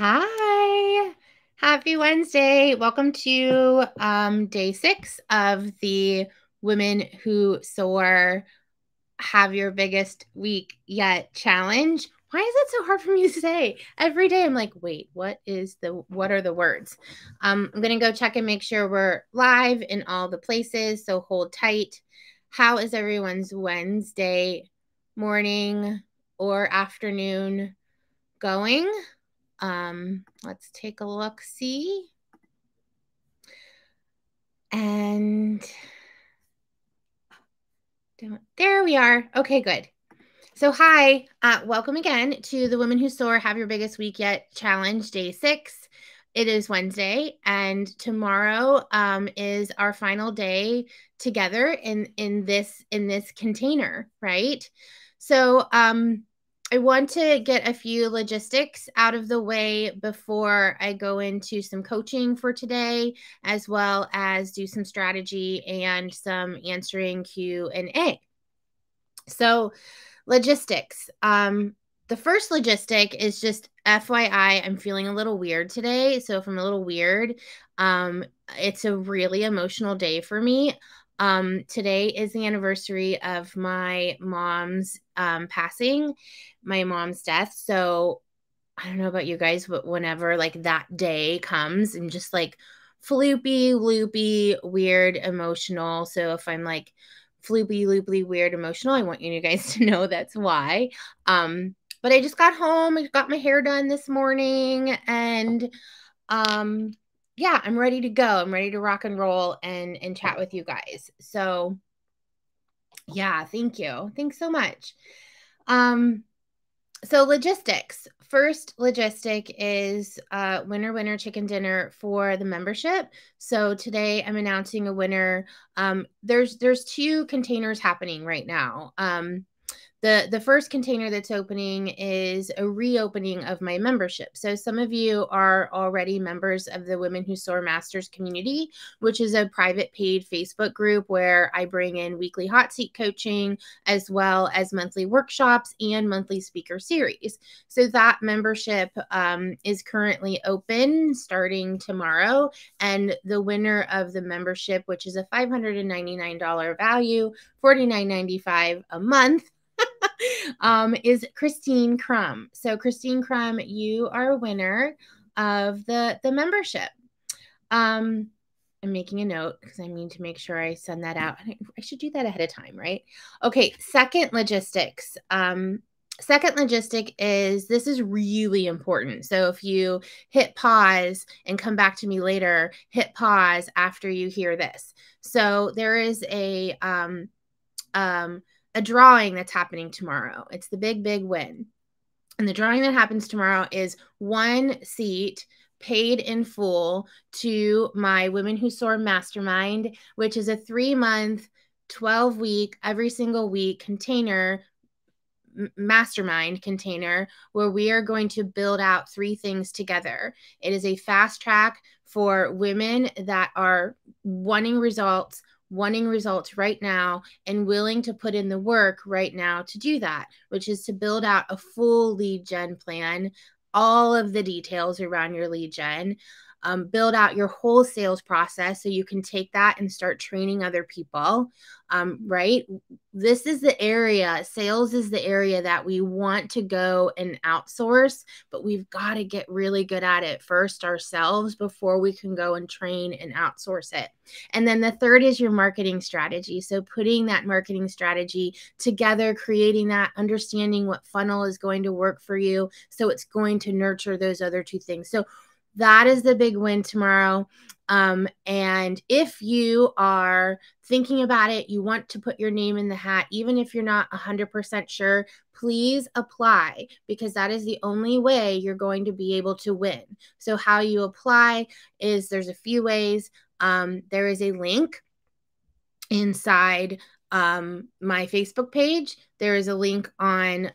Hi, happy Wednesday. Welcome to day 6 of the Women Who Soar Have Your Biggest Week Yet challenge. Why is it so hard for me to say? Every day I'm like, wait, what are the words? I'm going to go check and make sure we're live in all the places, so hold tight. How is everyone's Wednesday morning or afternoon going? Let's take a look, see. And there we are. Okay, good. So hi, welcome again to the Women Who Soar Have Your Biggest Week Yet challenge, day 6. It is Wednesday, and tomorrow is our final day together in this container, right? So I want to get a few logistics out of the way before I go into some coaching for today, as well as do some strategy and some answering Q&A. So logistics. The first logistic is just FYI, I'm feeling a little weird today. So if I'm a little weird, it's a really emotional day for me. Today is the anniversary of my mom's passing, my mom's death. So I don't know about you guys, but whenever like that day comes, and just like floopy, loopy, weird, emotional. So if I'm like floopy, loopy, weird, emotional, I want you guys to know that's why. But I just got home, I got my hair done this morning, and yeah, I'm ready to go. I'm ready to rock and roll and chat with you guys. So yeah, thank you. Thanks so much. So logistics. First logistic is winner, winner, chicken dinner for the membership. So today I'm announcing a winner. There's 2 containers happening right now. The first container that's opening is a reopening of my membership. So some of you are already members of the Women Who Soar Masters community, which is a private paid Facebook group where I bring in weekly hot seat coaching, as well as monthly workshops and monthly speaker series. So that membership is currently open starting tomorrow. And the winner of the membership, which is a $599 value, $49.95 a month, is Christine Crum. So Christine Crum, you are a winner of the membership. I'm making a note because I need to make sure I send that out. I should do that ahead of time, right? Okay, second logistics. Second logistic is, this is really important. So if you hit pause and come back to me later, hit pause after you hear this. So there is a drawing that's happening tomorrow. It's the big, big win. And the drawing that happens tomorrow is 1 seat paid in full to my Women Who Soar Mastermind, which is a 3-month, 12-week, every single week container, mastermind container, where we are going to build out 3 things together. It is a fast track for women that are wanting results right now and willing to put in the work right now to do that, which is to build out a full lead gen plan, all of the details around your lead gen, build out your whole sales process so you can take that and start training other people, right? This is the area, sales is the area that we want to go and outsource, but we've got to get really good at it first ourselves before we can go and train and outsource it. And then the third is your marketing strategy. So putting that marketing strategy together, creating that, understanding what funnel is going to work for you, so it's going to nurture those other 2 things. So that is the big win tomorrow. And if you are thinking about it, you want to put your name in the hat, even if you're not 100% sure, please apply, because that is the only way you're going to be able to win. So how you apply is, there's a few ways. There is a link inside my Facebook page. There is a link on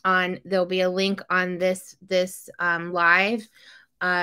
there'll be a link on this live.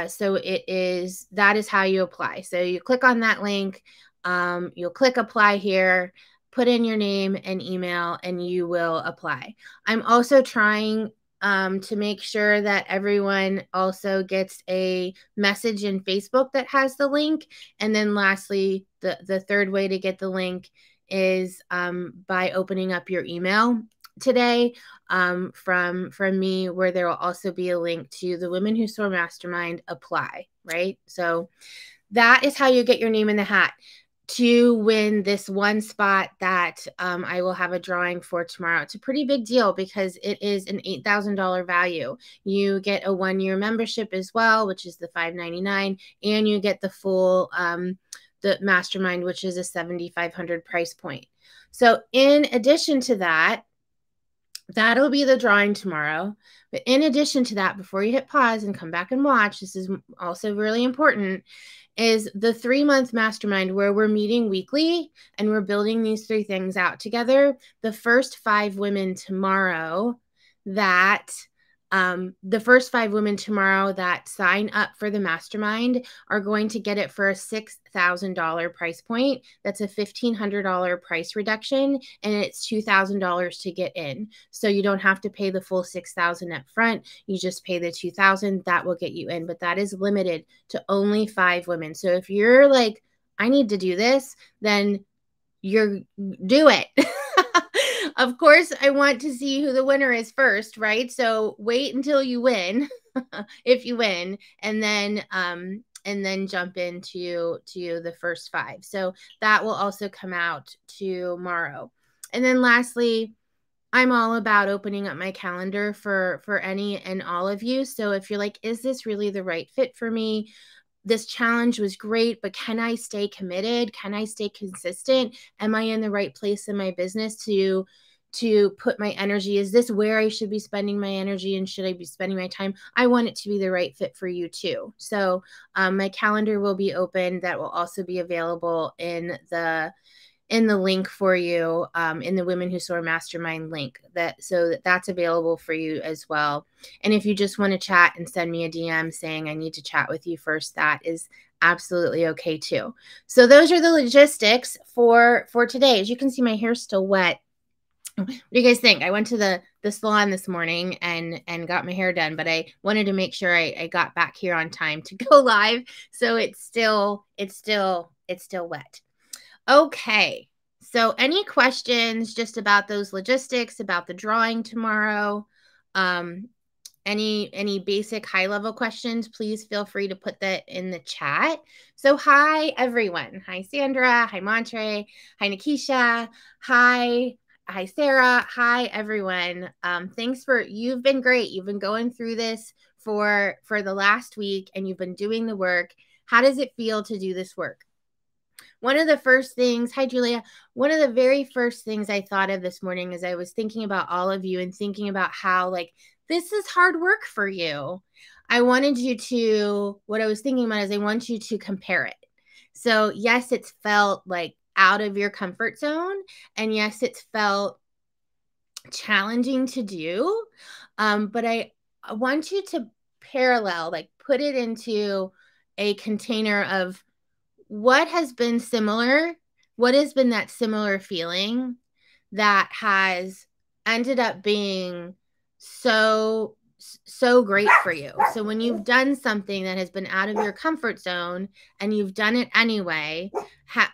So that is how you apply. So you click on that link, you'll click apply here, put in your name and email, and you will apply. I'm also trying to make sure that everyone also gets a message in Facebook that has the link. And then lastly, the third way to get the link is by opening up your email today from me, where there will also be a link to the Women Who Soar Mastermind apply, right? So that is how you get your name in the hat to win this one spot that I will have a drawing for tomorrow. It's a pretty big deal because it is an $8,000 value. You get a 1-year membership as well, which is the $599, and you get the full the mastermind, which is a $7,500 price point. So in addition to that, that'll be the drawing tomorrow. But in addition to that, before you hit pause and come back and watch, this is also really important, is the 3-month mastermind where we're meeting weekly and we're building these 3 things out together. The first 5 women tomorrow that sign up for the mastermind are going to get it for a $6,000 price point. That's a $1,500 price reduction, and it's $2,000 to get in. So you don't have to pay the full $6,000 up front. You just pay the $2,000. That will get you in, but that is limited to only 5 women. So if you're like, I need to do this, then do it. Of course, I want to see who the winner is first, right? So wait until you win, if you win, and then jump into the first 5. So that will also come out tomorrow. And then lastly, I'm all about opening up my calendar for any and all of you. So if you're like, is this really the right fit for me? This challenge was great, but can I stay committed? Can I stay consistent? Am I in the right place in my business to put my energy? Is this where I should be spending my energy, and should I be spending my time? I want it to be the right fit for you too. So my calendar will be open. That will also be available in the link for you, in the Women Who Soar Mastermind link, that's available for you as well. And if you just want to chat and send me a DM saying I need to chat with you first, that is absolutely okay too. So those are the logistics for today. As you can see, my hair's still wet. What do you guys think? I went to the salon this morning and got my hair done, but I wanted to make sure I got back here on time to go live. So it's still wet. Okay, so any questions just about those logistics, about the drawing tomorrow? Any basic high-level questions, please feel free to put that in the chat. So hi, everyone. Hi, Sandra. Hi, Montre. Hi, Nikisha. Hi, Sarah. Hi, everyone. You've been great. You've been going through this for the last week, and you've been doing the work. How does it feel to do this work? One of the first things, hi, Julia. One of the very first things I thought of this morning as I was thinking about all of you and thinking about how, like, this is hard work for you. What I was thinking about is I want you to compare it. So yes, it's felt like out of your comfort zone. And yes, it's felt challenging to do. But I want you to parallel, like put it into a container of what has been similar, what has been that similar feeling that has ended up being so great for you. So when you've done something that has been out of your comfort zone and you've done it anyway,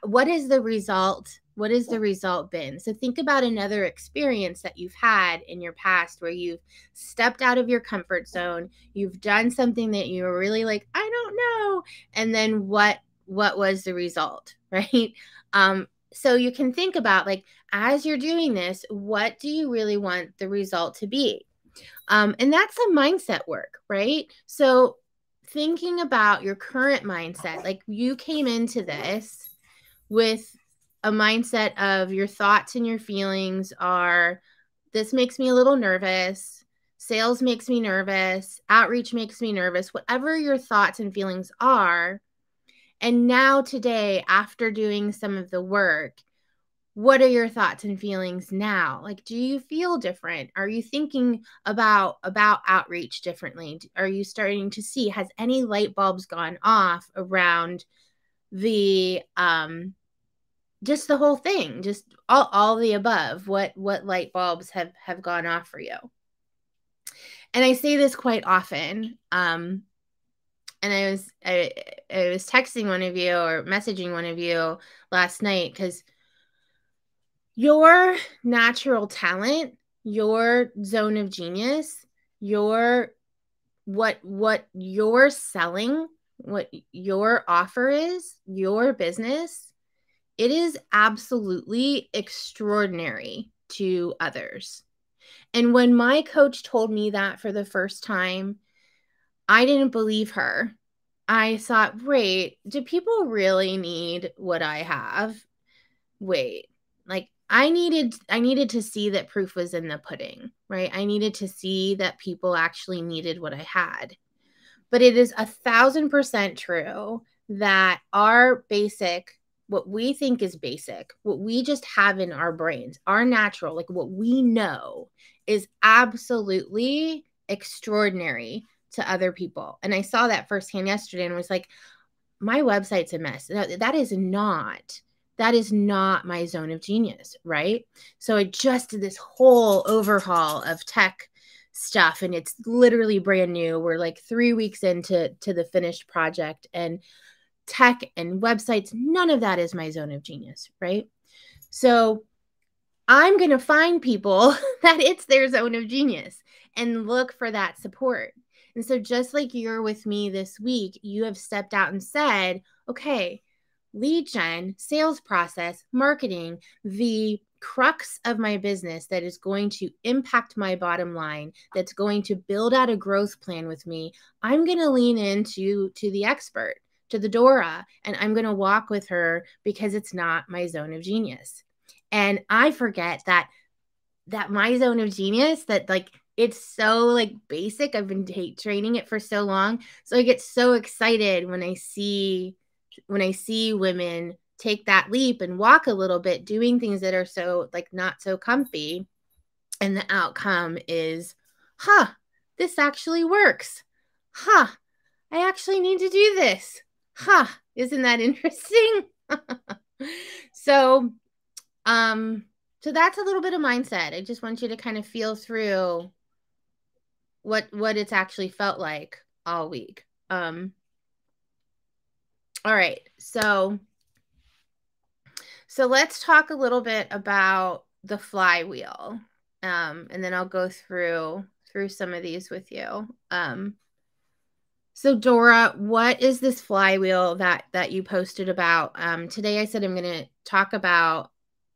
what is the result? What has the result been? So think about another experience that you've had in your past where you've stepped out of your comfort zone, you've done something that you were really like, I don't know. And then what was the result, right? So you can think about, like, as you're doing this, what do you really want the result to be? And that's a mindset work, right? So thinking about your current mindset, like you came into this with a mindset of your thoughts and your feelings are, this makes me a little nervous. Sales makes me nervous. Outreach makes me nervous. Whatever your thoughts and feelings are. And now today, after doing some of the work, what are your thoughts and feelings now? Like, do you feel different? Are you thinking about outreach differently? Are you starting to see, has any light bulbs gone off around the just the whole thing, just all the above? What light bulbs have gone off for you? And I say this quite often. And I was texting one of you or messaging one of you last night because your natural talent, your zone of genius, your what you're selling, what your offer is, your business, it is absolutely extraordinary to others. And when my coach told me that for the first time, I didn't believe her. I thought, wait, do people really need what I have? Wait, like I needed to see that proof was in the pudding, right? I needed to see that people actually needed what I had. But it is 1,000% true that our basic, what we think is basic, what we just have in our brains, our natural, like what we know is absolutely extraordinary to other people. And I saw that firsthand yesterday and was like, my website's a mess. That is not my zone of genius, right? So I just did this whole overhaul of tech stuff and it's literally brand new. We're like 3 weeks into the finished project, and tech and websites, none of that is my zone of genius, right? So I'm going to find people that it's their zone of genius and look for that support. And so just like you're with me this week, you have stepped out and said, okay, lead gen, sales process, marketing, the crux of my business that is going to impact my bottom line, that's going to build out a growth plan with me, I'm going to lean into the expert, to the Dora, and I'm going to walk with her because it's not my zone of genius. And I forget that my zone of genius, that like it's so like basic. I've been training it for so long. So I get so excited when I see women take that leap and walk a little bit, doing things that are so like not so comfy. And the outcome is, this actually works. I actually need to do this. Isn't that interesting? So so that's a little bit of mindset. I just want you to kind of feel through what it's actually felt like all week. All right. So let's talk a little bit about the flywheel. And then I'll go through some of these with you. So Dora, what is this flywheel that you posted about? Today I said I'm going to talk about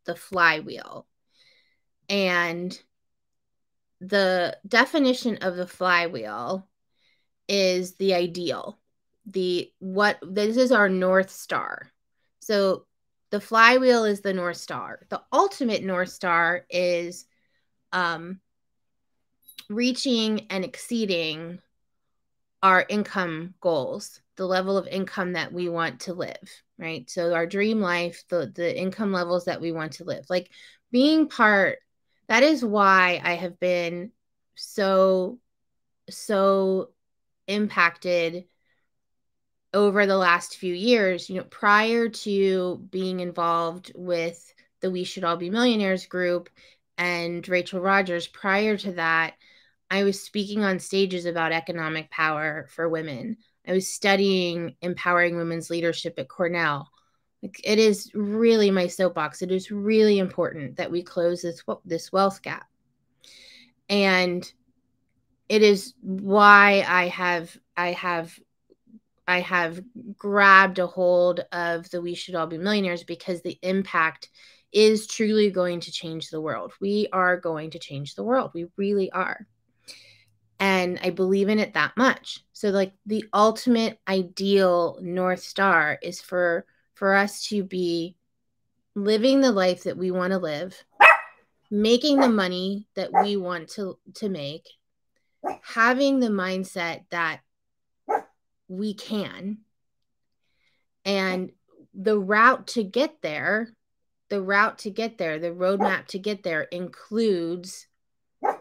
the flywheel. And the definition of the flywheel is the ideal. This is our North Star. So the flywheel is the North Star. The ultimate North Star is reaching and exceeding our income goals, the level of income that we want to live, right? So our dream life, the income levels that we want to live, like being part, that is why I have been so impacted over the last few years. Prior to being involved with the We Should All Be Millionaires group and Rachel Rogers, prior to that, I was speaking on stages about economic power for women. I was studying empowering women's leadership at Cornell. It is really my soapbox. It is really important that we close this wealth gap. And it is why I have grabbed a hold of the We Should All Be Millionaires, because the impact is truly going to change the world. We are going to change the world. We really are. And I believe in it that much. So like the ultimate ideal North Star is for us to be living the life that we want to live, making the money that we want to make, having the mindset that we can, and the route to get there, the roadmap to get there includes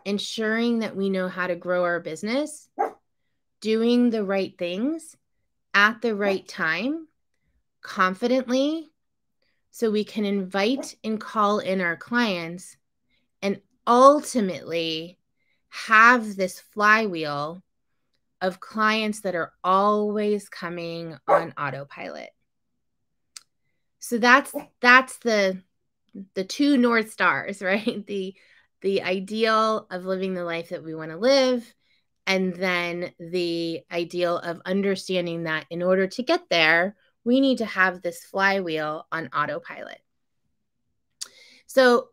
ensuring that we know how to grow our business, doing the right things at the right time, confidently, so we can invite and call in our clients, and ultimately have this flywheel of clients that are always coming on autopilot. So that's the two North Stars, right? The ideal of living the life that we want to live, and then the ideal of understanding that in order to get there, we need to have this flywheel on autopilot. So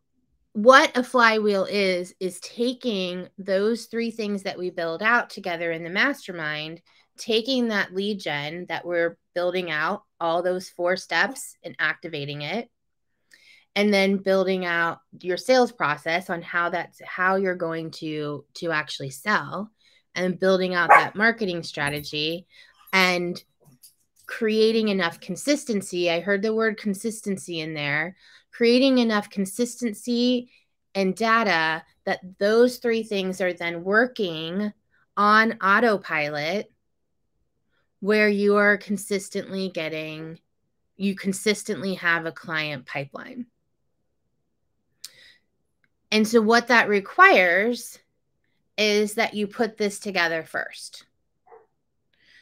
what a flywheel is taking those three things that we build out together in the mastermind, taking that lead gen that we're building out, all those 4 steps, and activating it, and then building out your sales process on how you're going to actually sell, and building out that marketing strategy and creating enough consistency. I heard the word consistency in there. Creating enough consistency and data that those 3 things are then working on autopilot, where you are consistently have a client pipeline. And so what that requires is that you put this together first.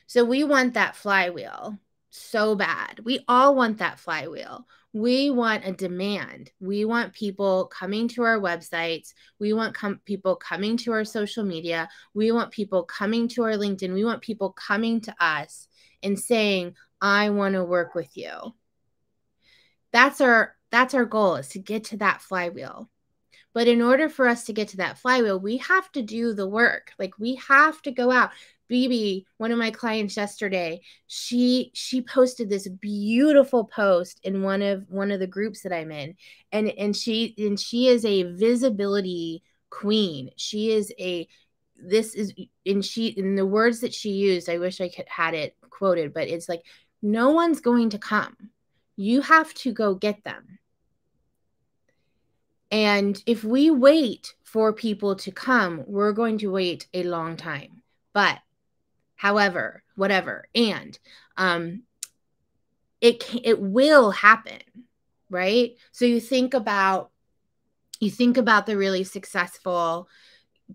So we want that flywheel so bad. We all want that flywheel. We want a demand. We want people coming to our websites. We want people coming to our social media. We want people coming to our LinkedIn. We want people coming to us and saying, I want to work with you. That's our goal, is to get to that flywheel. But in order for us to get to that flywheel, we have to do the work. Like, we have to go out. BB, one of my clients yesterday, she posted this beautiful post in one of the groups that I'm in. And she is a visibility queen. She is in the words that she used, I wish I could had it quoted, but it's like, no one's going to come. You have to go get them. And if we wait for people to come, we're going to wait a long time. But however, whatever, and it will happen, right? So you think about the really successful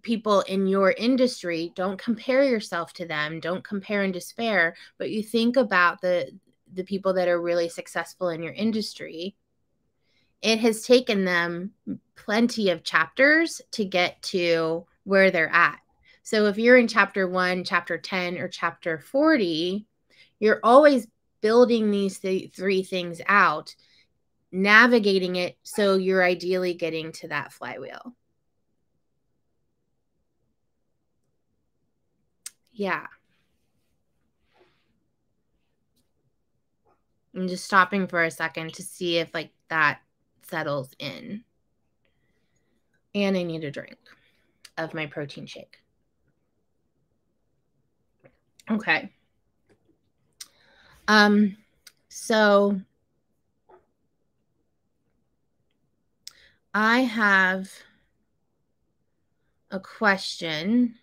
people in your industry. Don't compare yourself to them. Don't compare and despair. But you think about the people that are really successful in your industry. It has taken them plenty of chapters to get to where they're at. So if you're in chapter 1, chapter 10, or chapter 40, you're always building these 3 things out, navigating it, so you're ideally getting to that flywheel. Yeah. I'm just stopping for a second to see if like that settles in. And I need a drink of my protein shake. Okay. So I have a question.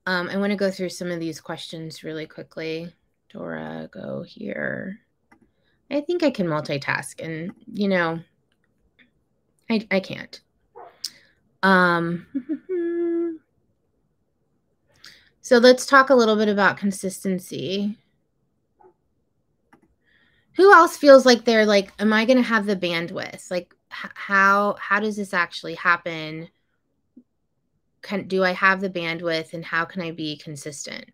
I want to go through some of these questions really quickly. Dora, go here. I think I can multitask, and I can't. So let's talk a little bit about consistency. Who else feels like they're like, am I going to have the bandwidth? Like, how does this actually happen? Do I have the bandwidth, and how can I be consistent?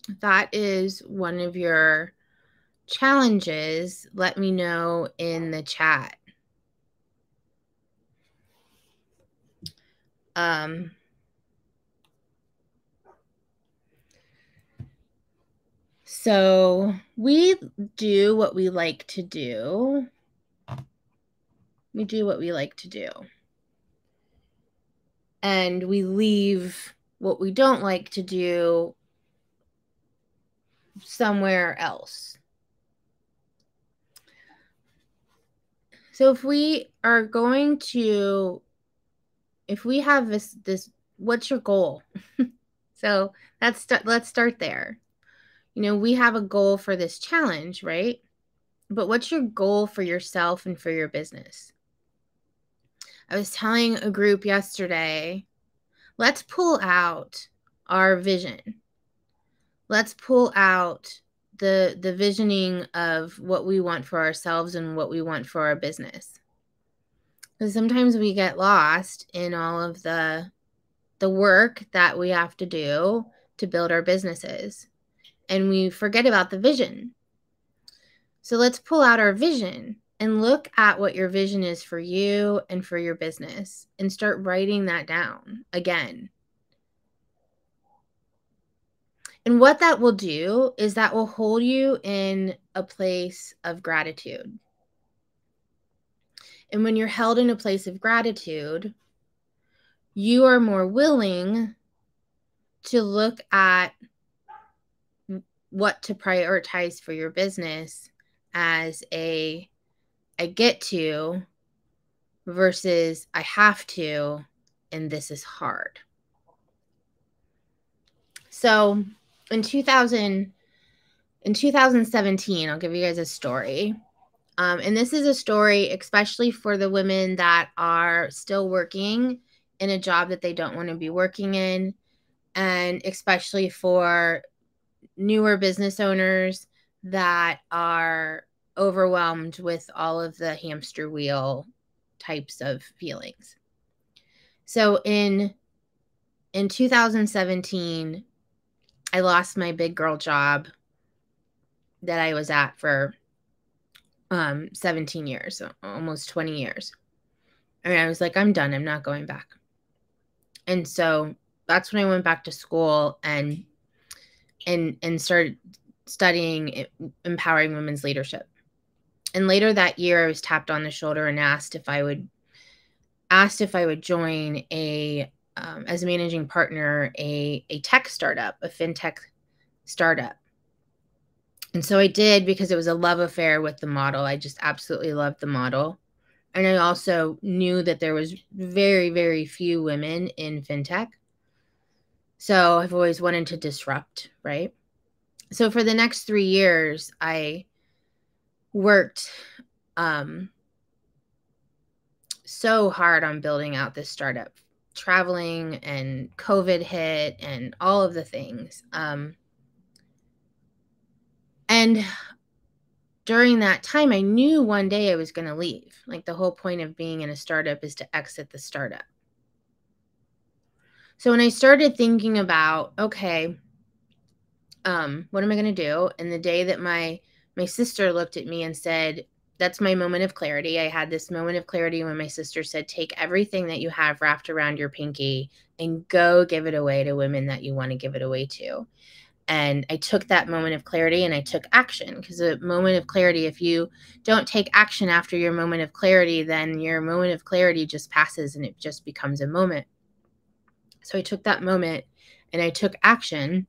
If that is one of your challenges, let me know in the chat. So we do what we like to do. We do what we like to do. And we leave what we don't like to do somewhere else. So if we are going to, if we have this, what's your goal? So let's start there. We have a goal for this challenge, right? But what's your goal for yourself and for your business? I was telling a group yesterday, let's pull out our vision. Let's pull out the visioning of what we want for ourselves and what we want for our business. Because sometimes we get lost in all of the work that we have to do to build our businesses, and we forget about the vision. So let's pull out our vision and look at what your vision is for you and for your business, and start writing that down again. And what that will do is that will hold you in a place of gratitude. And when you're held in a place of gratitude, you are more willing to look at what to prioritize for your business as I get to versus I have to, and this is hard. So in 2017, I'll give you guys a story. And this is a story especially for the women that are still working in a job that they don't want to be working in, and especially for newer business owners that are overwhelmed with all of the hamster wheel types of feelings. So in 2017, I lost my big girl job that I was at for 17 years, so almost 20 years. I mean, I was like, I'm done. I'm not going back. And so that's when I went back to school and started studying empowering women's leadership. And later that year, I was tapped on the shoulder and asked if I would join as a managing partner, a tech startup, a fintech startup. And so I did, because it was a love affair with the model. I just absolutely loved the model. And I also knew that there was very, very few women in fintech. So I've always wanted to disrupt, right? So for the next 3 years, I worked so hard on building out this startup, traveling, and COVID hit and all of the things. And during that time, I knew one day I was going to leave. Like, the whole point of being in a startup is to exit the startup. So when I started thinking about, okay, what am I going to do? And the day that my sister looked at me and said, that's my moment of clarity. I had this moment of clarity when my sister said, take everything that you have wrapped around your pinky and go give it away to women that you want to give it away to. And I took that moment of clarity and I took action, because a moment of clarity, if you don't take action after your moment of clarity, then your moment of clarity just passes and it just becomes a moment. So I took that moment and I took action,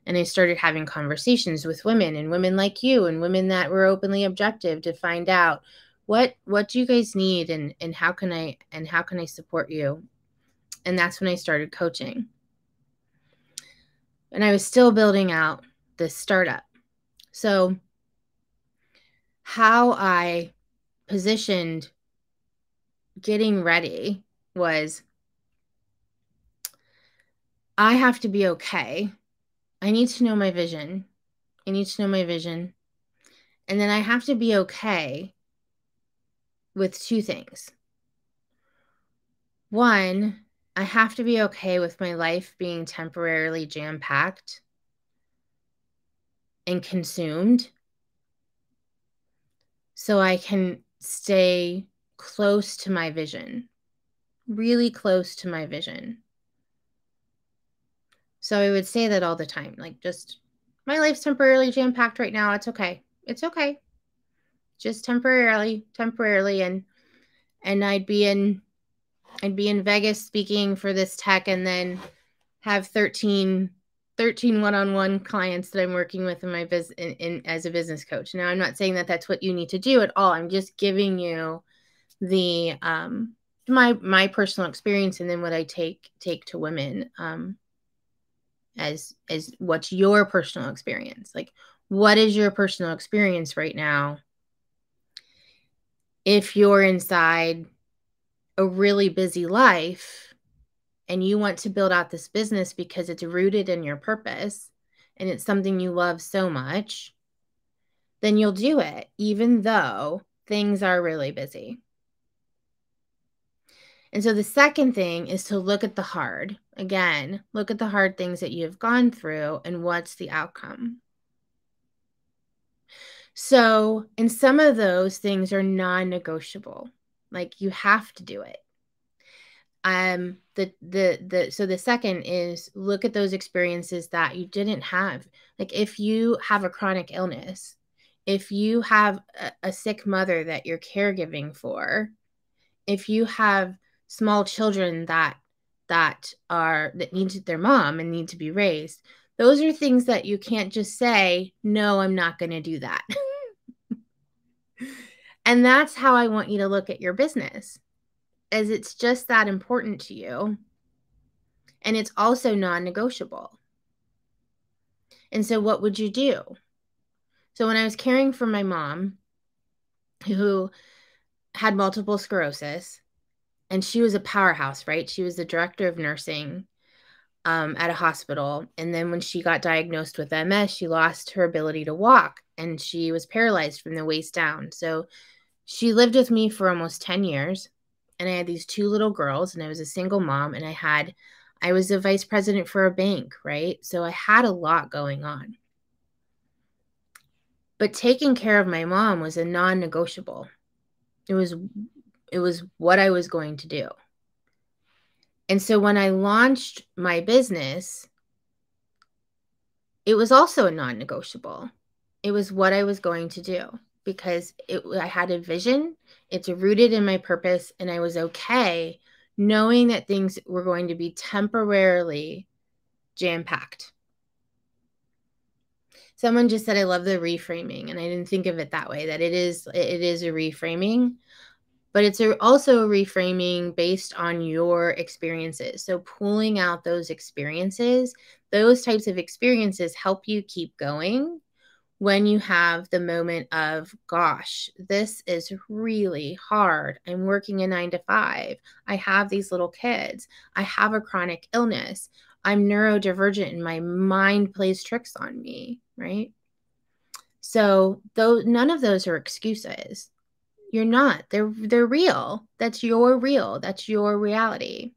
and I started having conversations with women, and women like you, and women that were openly objective, to find out what do you guys need, and how can I support you? And that's when I started coaching. And I was still building out this startup. So how I positioned getting ready was, I have to be okay. I need to know my vision. And then I have to be okay with 2 things. One, I have to be okay with my life being temporarily jam-packed and consumed, so I can stay close to my vision, really close to my vision. So I would say that all the time, like, just, my life's temporarily jam-packed right now. It's okay. It's okay. Just temporarily. And I'd be in Vegas speaking for this tech, and then have 13 one-on-one clients that I'm working with in my business as a business coach. Now, I'm not saying that that's what you need to do at all. I'm just giving you the my personal experience, and then what I take to women as what's your personal experience. Like, what is your personal experience right now if you're inside a really busy life and you want to build out this business because it's rooted in your purpose and it's something you love so much, then you'll do it, even though things are really busy. And so the second thing is to look at the hard. Again, look at the hard things that you have gone through and what's the outcome. So, and some of those things are non-negotiable. Like you have to do it. So the second is look at those experiences that you didn't have. Like if you have a chronic illness, if you have a sick mother that you're caregiving for, if you have small children that need their mom and need to be raised, those are things that you can't just say, no, I'm not going to do that. And that's how I want you to look at your business, as it's just that important to you. And it's also non-negotiable. And so what would you do? So when I was caring for my mom, who had multiple sclerosis, and she was a powerhouse, right? She was the director of nursing at a hospital. And then when she got diagnosed with MS, she lost her ability to walk and she was paralyzed from the waist down. So she lived with me for almost 10 years. And I had these two little girls and I was a single mom and I was a vice president for a bank, right? So I had a lot going on. But taking care of my mom was a non-negotiable. It was what I was going to do. And so when I launched my business, it was also a non-negotiable. It was what I was going to do because I had a vision. It's rooted in my purpose, and I was okay knowing that things were going to be temporarily jam-packed. Someone just said, I love the reframing, and I didn't think of it that way, that it is a reframing, but it's also a reframing based on your experiences. So pulling out those experiences, those types of experiences help you keep going when you have the moment of, gosh, this is really hard. I'm working a 9 to 5. I have these little kids. I have a chronic illness. I'm neurodivergent and my mind plays tricks on me, right? So none of those are excuses. You're not. They're real. That's your real. That's your reality.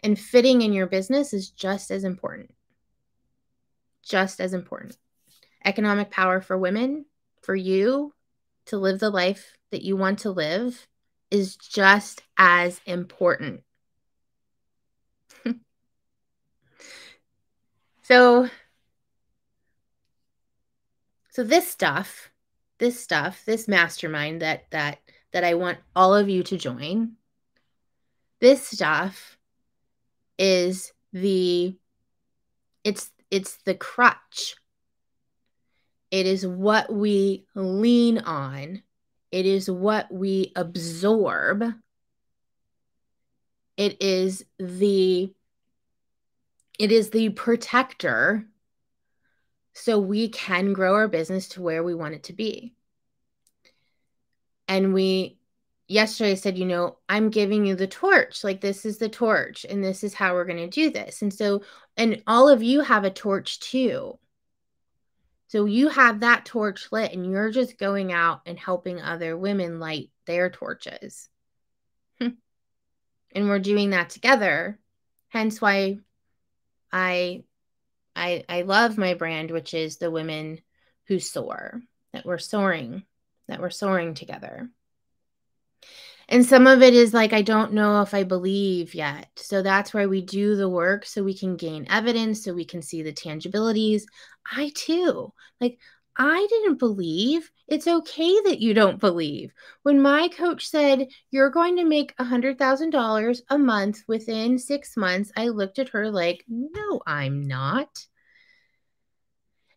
And fitting in your business is just as important. Just as important. Economic power for women, for you to live the life that you want to live, is just as important. So this mastermind that I want all of you to join, this stuff is it's the crutch. It is what we lean on. It is what we absorb. It is the protector so we can grow our business to where we want it to be. And yesterday I said, I'm giving you the torch. Like, this is the torch and this is how we're going to do this. And all of you have a torch too. So you have that torch lit and you're just going out and helping other women light their torches. And we're doing that together. Hence why I love my brand, which is the women who soar, that we're soaring together. And some of it is like, I don't know if I believe yet. So that's why we do the work, so we can gain evidence, so we can see the tangibilities. I too, I didn't believe. It's okay that you don't believe. When my coach said, you're going to make $100,000 a month within 6 months, I looked at her like, no, I'm not.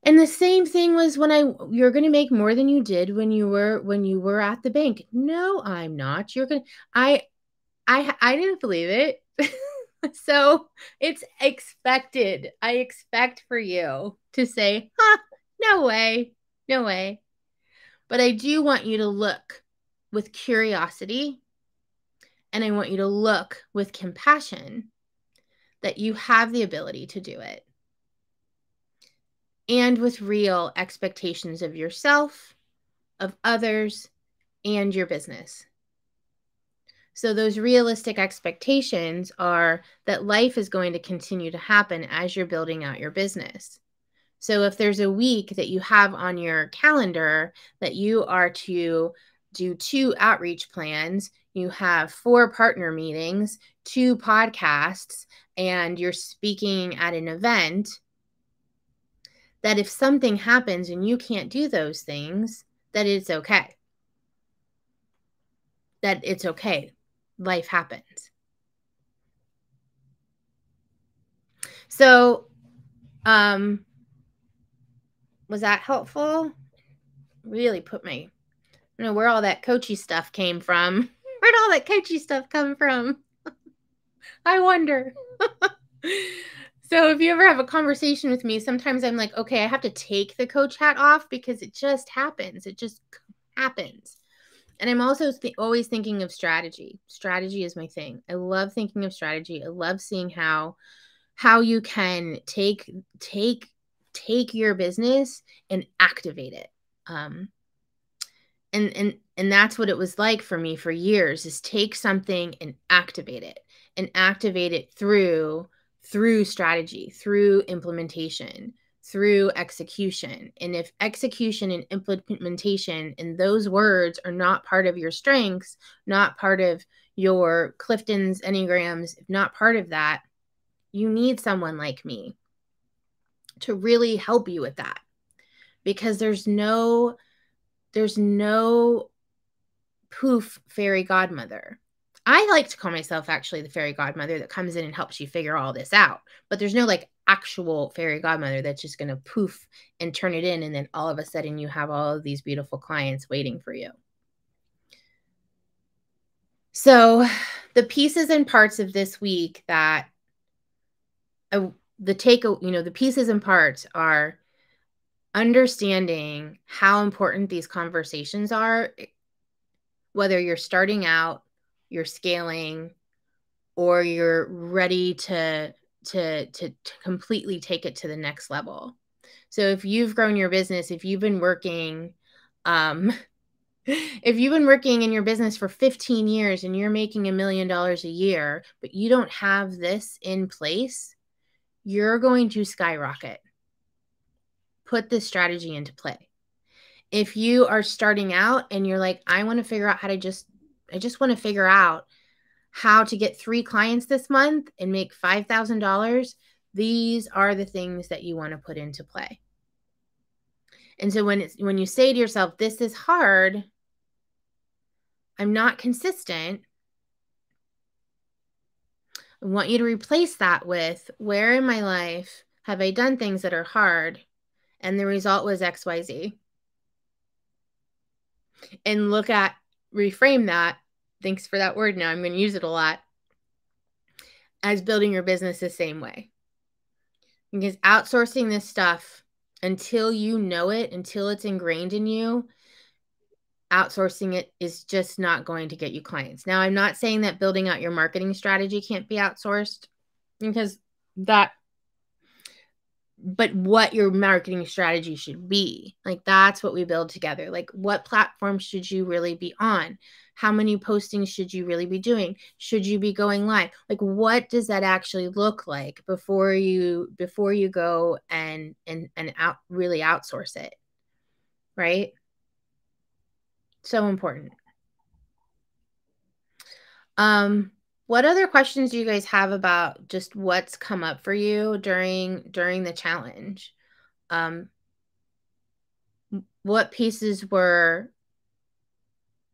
And the same thing was you're going to make more than you did when you were at the bank. No, I'm not. I didn't believe it. So it's expected. I expect for you to say, no way, no way. But I do want you to look with curiosity And I want you to look with compassion that you have the ability to do it. And with real expectations of yourself, of others, and your business. So those realistic expectations are that life is going to continue to happen as you're building out your business. So if there's a week that you have on your calendar that you are to do 2 outreach plans, you have 4 partner meetings, 2 podcasts, and you're speaking at an event, that if something happens and you can't do those things, that it's okay. That it's okay. Life happens. So, was that helpful? Really put my, I don't know where all that coachy stuff came from. Where'd all that coachy stuff come from? I wonder. So if you ever have a conversation with me, sometimes I'm like, okay, I have to take the coach hat off because it just happens. It just happens. And I'm also always thinking of strategy. Strategy is my thing. I love thinking of strategy. I love seeing how you can take your business and activate it. And that's what it was like for me for years, is take something and activate it through strategy, through implementation, through execution. And if execution and implementation and those words are not part of your strengths, not part of your Clifton's Enneagrams, if not part of that, you need someone like me to really help you with that, because there's no poof fairy godmother. I like to call myself actually the fairy godmother that comes in and helps you figure all this out. But there's no like actual fairy godmother that's just going to poof and turn it in. And then all of a sudden you have all of these beautiful clients waiting for you. So the pieces and parts of this week that the pieces and parts are understanding how important these conversations are, whether you're starting out, you're scaling, or you're ready to completely take it to the next level. So if you've grown your business, if you've been working in your business for 15 years and you're making $1 million a year, but you don't have this in place, you're going to skyrocket. Put this strategy into play. If you are starting out and you're like, I want to figure out I just want to figure out how to get 3 clients this month and make $5,000, these are the things that you want to put into play. And so when you say to yourself, this is hard, I'm not consistent, I want you to replace that with, where in my life have I done things that are hard and the result was XYZ? And reframe that. Thanks for that word now. I'm going to use it a lot. As building your business the same way. Because outsourcing this stuff, until you know it, until it's ingrained in you, outsourcing it is just not going to get you clients. Now, I'm not saying that building out your marketing strategy can't be outsourced, because but what your marketing strategy should be, like, that's what we build together. Like, what platform should you really be on? How many postings should you really be doing? Should you be going live? Like, what does that actually look like before you go and really outsource it? Right? So important. What other questions do you guys have about just what's come up for you during the challenge? What pieces were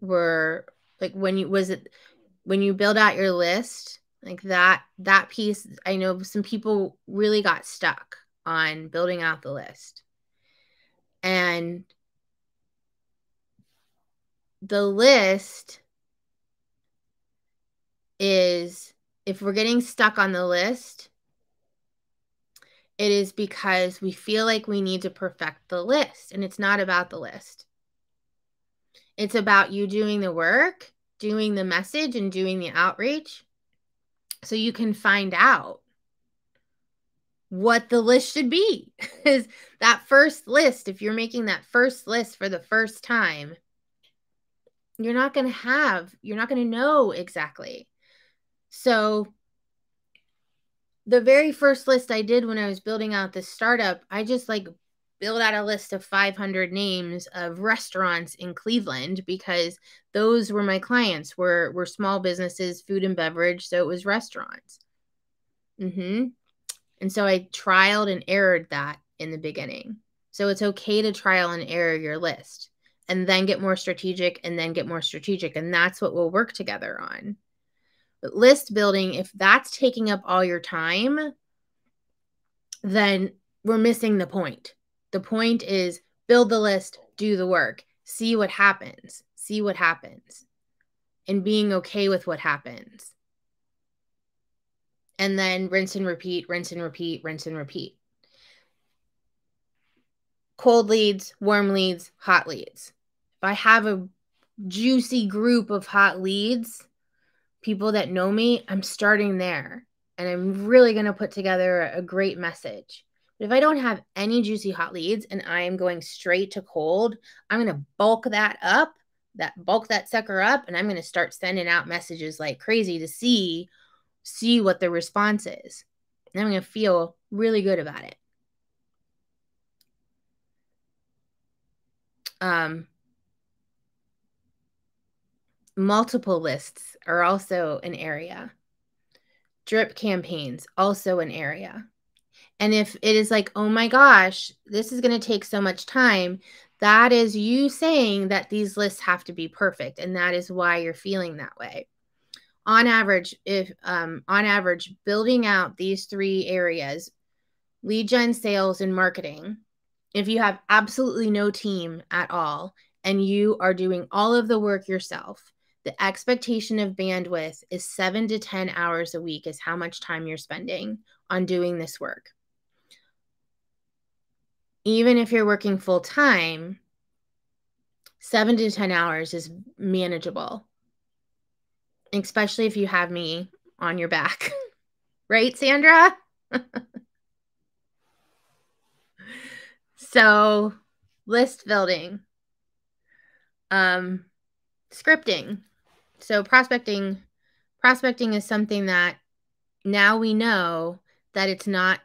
like, when you build out your list, like that piece? I know some people really got stuck on building out the list. And the list is, if we're getting stuck on the list, it is because we feel like we need to perfect the list. And it's not about the list. It's about you doing the work doing the message and doing the outreach so you can find out what the list should be. Is that first list, if you're making that first list for the first time, you're not going to know exactly. So the very first list I did when I was building out this startup, I just built out a list of 500 names of restaurants in Cleveland because those were my clients, were small businesses, food and beverage. So it was restaurants. And so I trialed and errored that in the beginning. So it's okay to trial and error your list and then get more strategic and then get more strategic. And that's what we'll work together on. But list building, if that's taking up all your time, then we're missing the point. The point is build the list, do the work, see what happens, and being okay with what happens. And then rinse and repeat, rinse and repeat, rinse and repeat. Cold leads, warm leads, hot leads. If I have a juicy group of hot leads, people that know me, I'm starting there. And I'm really going to put together a great message. But if I don't have any juicy hot leads and I am going straight to cold, I'm going to bulk that sucker up, and I'm going to start sending out messages like crazy to see what the response is. And I'm going to feel really good about it. Multiple lists are also an area. Drip campaigns, also an area. And if it is like, oh my gosh, this is going to take so much time, that is you saying that these lists have to be perfect. And that is why you're feeling that way. On average, building out these 3 areas, lead gen, sales, and marketing, if you have absolutely no team at all and you are doing all of the work yourself, the expectation of bandwidth is 7 to 10 hours a week is how much time you're spending on doing this work. Even if you're working full time, 7 to 10 hours is manageable, especially if you have me on your back. Right, Sandra? So, list building, scripting. So prospecting is something that now we know that it's not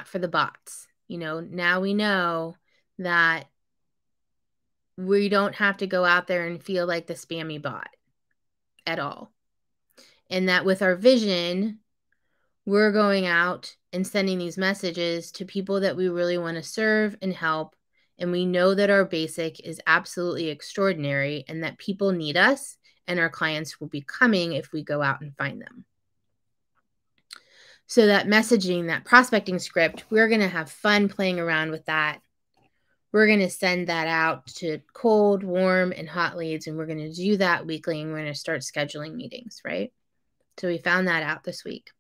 for the bots. Now we know that we don't have to go out there and feel like the spammy bot at all. And that with our vision, we're going out and sending these messages to people that we really want to serve and help. And we know that our basic is absolutely extraordinary and that people need us and our clients will be coming if we go out and find them. So that messaging, that prospecting script, we're going to have fun playing around with that. We're going to send that out to cold, warm, and hot leads, and we're going to do that weekly, and we're going to start scheduling meetings, right? So we found that out this week.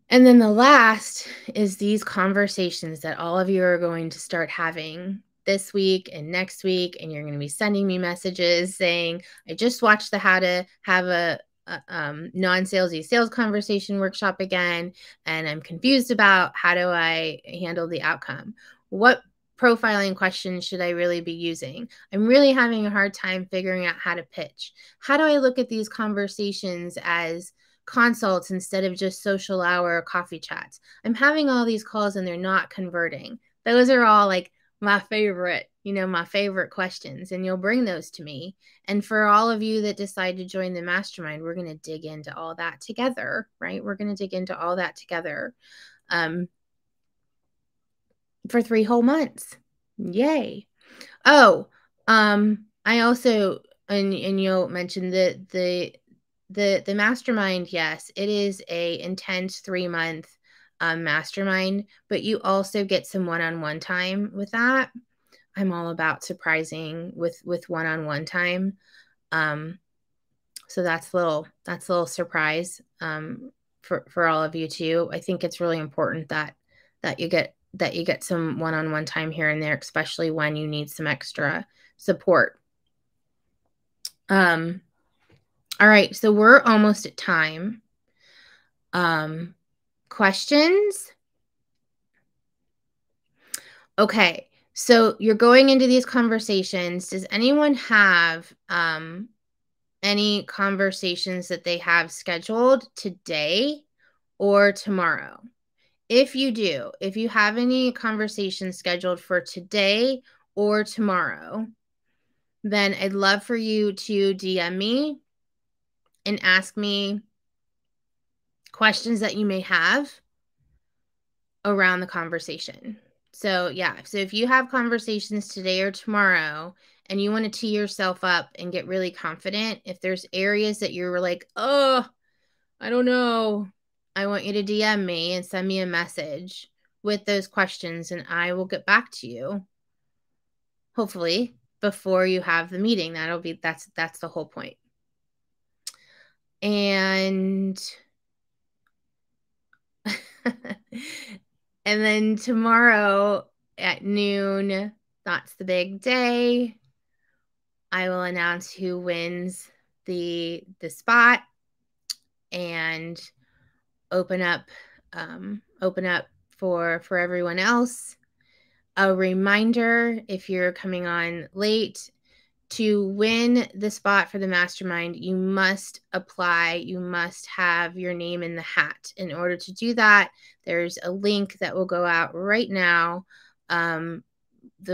And then the last is these conversations that all of you are going to start having this week and next week, and you're going to be sending me messages saying, I just watched the How to Have a non-salesy sales conversation workshop again, and I'm confused about how do I handle the outcome. What profiling questions should I really be using? I'm really having a hard time figuring out how to pitch. How do I look at these conversations as consults instead of just social hour or coffee chats? I'm having all these calls and they're not converting. Those are all like my favorite questions, and you'll bring those to me. And for all of you that decide to join the mastermind, we're going to dig into all that together, right? We're going to dig into all that together for 3 whole months. Yay. Oh, I also, and you'll mention the mastermind. Yes, it is a intense 3-month mastermind, but you also get some one-on-one time with that. I'm all about surprising with one-on-one time. So that's a little surprise for all of you too. I think it's really important that you get some one-on-one time here and there, especially when you need some extra support. All right, so we're almost at time. Questions? Okay, so you're going into these conversations. Does anyone have any conversations that they have scheduled today or tomorrow? If you do, if you have any conversations scheduled for today or tomorrow, then I'd love for you to DM me and ask me questions that you may have around the conversation. So, yeah, so if you have conversations today or tomorrow and you want to tee yourself up and get really confident, if there's areas that you're like, oh, I don't know, I want you to DM me and send me a message with those questions, and I will get back to you, hopefully, before you have the meeting. That's the whole point. And and then tomorrow at noon, that's the big day. I will announce who wins the spot and open up for everyone else. A reminder, if you're coming on late, to win the spot for the mastermind, you must apply. You must have your name in the hat. In order to do that, there's a link that will go out right now. The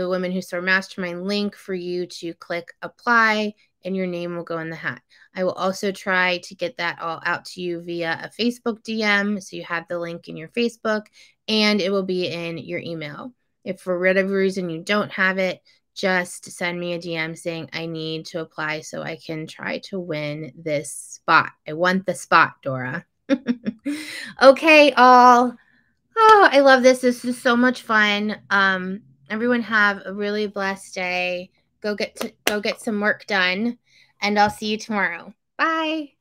Women Who Soar Mastermind link for you to click apply, and your name will go in the hat. I will also try to get that all out to you via a Facebook DM, so you have the link in your Facebook, and it will be in your email. If for whatever reason you don't have it, just send me a DM saying I need to apply so I can try to win this spot. I want the spot, Dora. Okay, all. Oh, I love this. This is so much fun. Everyone have a really blessed day. Go get some work done, and I'll see you tomorrow. Bye.